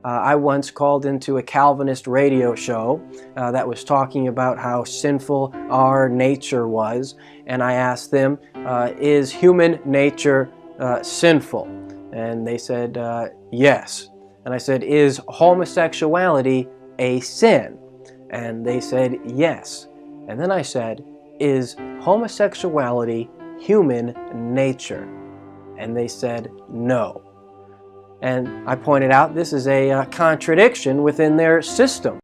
I once called into a Calvinist radio show that was talking about how sinful our nature was, and I asked them, is human nature sinful? And they said, yes. And I said, is homosexuality a sin? And they said, yes. And then I said, is homosexuality human nature? And they said, no. And I pointed out this is a contradiction within their system.